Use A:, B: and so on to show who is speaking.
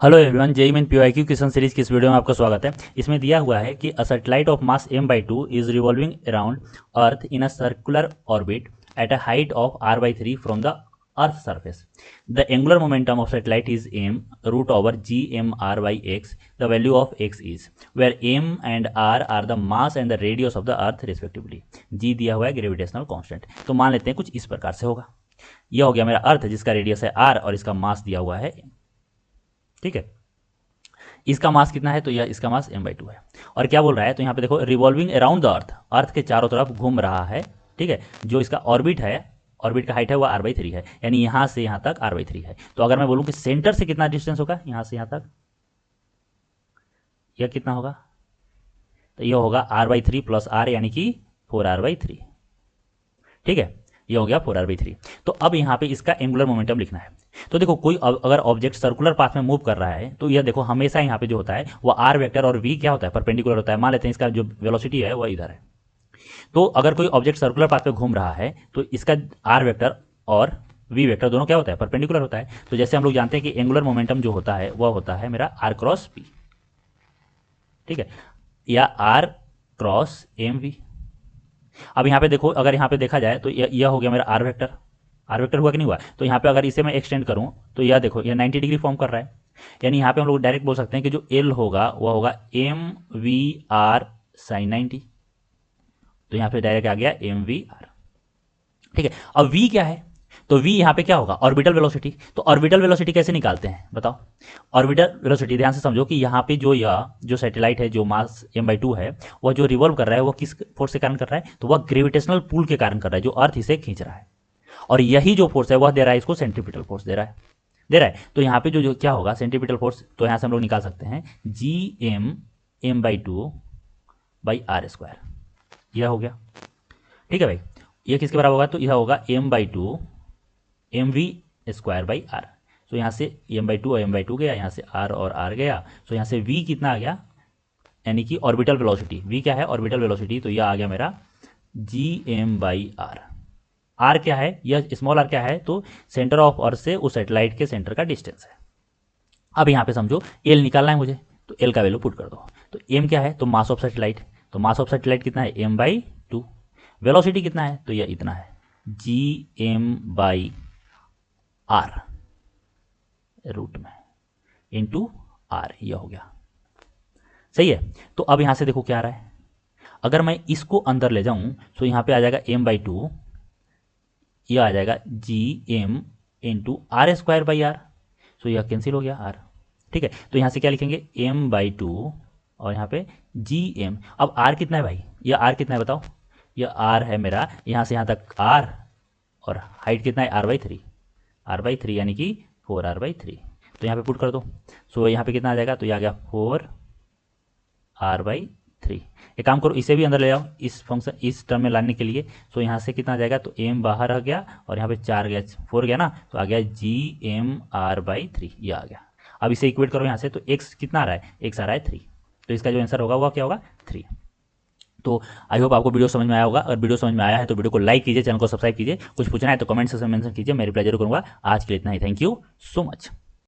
A: Hello everyone, JEE main PYQ question series की इस video में आपका स्वागत है। इसमें दिया हुआ है कि a satellite of mass m/2 is revolving around earth in a circular orbit at a height of r/3 from the earth surface. The angular momentum of satellite is m root over g(m)r/x। The value of x is where m and r are the mass and the radius of the earth respectively. g दिया हुआ है gravitational constant. तो मान लेते हैं कुछ इस प्रकार से होगा। यह हो गया मेरा अर्थ जिसका रेडियस है r और इसका मास दिया हुआ है, ठीक है। इसका मास कितना है? तो यह इसका मास m/2 है। और क्या बोल रहा है? तो यहाँ पे देखो, रिवॉल्विंग अराउंड द अर्थ, अर्थ के चारों तरफ घूम रहा है, ठीक है। जो इसका ऑर्बिट है, ऑर्बिट का हाइट है वो r/3 है, यानी यहाँ से यहाँ तक r/3 है। तो अगर मैं बोलूँ कि सेंटर से कितना डिस्टेंस होगा यहाँ से यहाँ तक, यह कितना होगा? तो यह होगा r/3 प्लस r, यानी कि 4r/3, ठीक है। ये हो गया 4r/3। तो अब यहाँ पे इसका एंगुलर मोमेंटम लिखना है। तो देखो, कोई अगर ऑब्जेक्ट सर्कुलर पाथ में मूव कर रहा है तो यह देखो हमेशा यहाँ पे जो होता है वो आर वेक्टर और वी क्या होता है, परपेंडिकुलर होता है। मान लेते हैं इसका जो वेलोसिटी है वह इधर है। तो अगर कोई ऑब्जेक्ट सर्कुलर पाथ पे घूम रहा है तो इसका आर वेक्टर और वी वेक्टर दोनों क्या होता है, परपेंडिकुलर होता है। तो जैसे हम लोग जानते हैं कि एंगुलर मोमेंटम जो होता है वह होता है मेरा आर क्रॉस पी, ठीक है, या आर क्रॉस एम वी। अब यहाँ पे देखो, अगर यहाँ पे देखा जाए तो यह हो गया मेरा आर वेक्टर। आर वेक्टर हुआ कि नहीं हुआ? तो यहाँ पे अगर इसे मैं एक्सटेंड करूँ तो यह देखो, यह 90 डिग्री फॉर्म कर रहा है। यानी यहाँ पे हम लोग डायरेक्ट बोल सकते हैं कि जो एल होगा वह होगा m(v)r sin 90। तो यहाँ पे डायरेक्ट आ गया m(v)r, ठीक है। अब v क्या है? तो v यहाँ पे क्या होगा? Orbital velocity. तो ऑर्बिटल वेलोसिटी कैसे निकालते हैं बताओ? ऑर्बिटल वेलोसिटी ध्यान से समझो कि यहाँ पे जो सैटेलाइट है, जो मास m/2 है, वह जो रिवॉल्व कर रहा है वह किस फोर्स के कारण कर रहा है? तो वह ग्रेविटेशनल पुल के कारण कर रहा है, जो अर्थ इसे खींच रहा है। और यही जो फोर्स है वह दे रहा है इसको सेंट्रीपिटल फोर्स दे रहा है। तो यहाँ पे जो क्या होगा सेंट्रीपिटल फोर्स, तो यहाँ से हम लोग निकाल सकते हैं Gm(m/2)/r²। यह हो गया, ठीक है भाई। ये किसके बराबर होगा? तो यह होगा m/2 mv²/r। तो यहाँ से m/2 और m/2 गया, यहाँ से r और r गया। तो यहाँ से v कितना आ गया, यानी कि ऑर्बिटल वेलोसिटी। v क्या है? Orbital velocity. तो यह आ गया मेरा Gm/r। आर क्या है? यह स्मॉल आर क्या है? तो सेंटर ऑफ अर्थ से उस सैटेलाइट के सेंटर का डिस्टेंस है। अब यहाँ पे समझो एल निकालना है मुझे, तो एल का वैल्यू पुट कर दो। तो एम क्या है? तो मास ऑफ सैटेलाइट। तो मास ऑफ सैटेलाइट कितना है? m/2। वेलोसिटी कितना है? तो यह इतना है, Gm/r रूट में इंटू आर। यह हो गया, सही है। तो अब यहाँ से देखो क्या आ रहा है, अगर मैं इसको अंदर ले जाऊं तो यहाँ पे आ जाएगा m/2, यह आ जाएगा Gm(r²/r). सो यह कैंसिल हो गया r, ठीक है। तो यहाँ से क्या लिखेंगे, m/2 और यहाँ पे Gm। अब r कितना है भाई? यह r कितना है बताओ? यह r है मेरा यहाँ से यहाँ तक r, और हाइट कितना है? r/3 यानी कि 4r/3। तो यहाँ पे पुट कर दो। सो यहाँ पे कितना आ जाएगा? तो यह आ गया 4r/3। एक काम करो, इसे भी अंदर ले आओ इस फंक्शन, इस टर्म में लाने के लिए। सो यहाँ से कितना आ जाएगा? तो m बाहर आ गया और यहाँ पे 4 गया, 4 गया ना, तो आ गया Gm(r/3). ये आ गया। अब इसे इक्वेट करो यहाँ से, तो x कितना आ रहा है? x आ रहा है 3। तो इसका जो आंसर होगा वह क्या होगा? 3। तो आई होप आपको वीडियो समझ में आया होगा। अगर वीडियो समझ में आया है तो वीडियो को लाइक कीजिए, चैनल को सब्सक्राइब कीजिए। कुछ पूछना है तो कमेंट सेक्शन में मेंशन कीजिए, मैं रिप्लाई जरूर करूँगा। आज के लिए इतना ही। Thank you so much.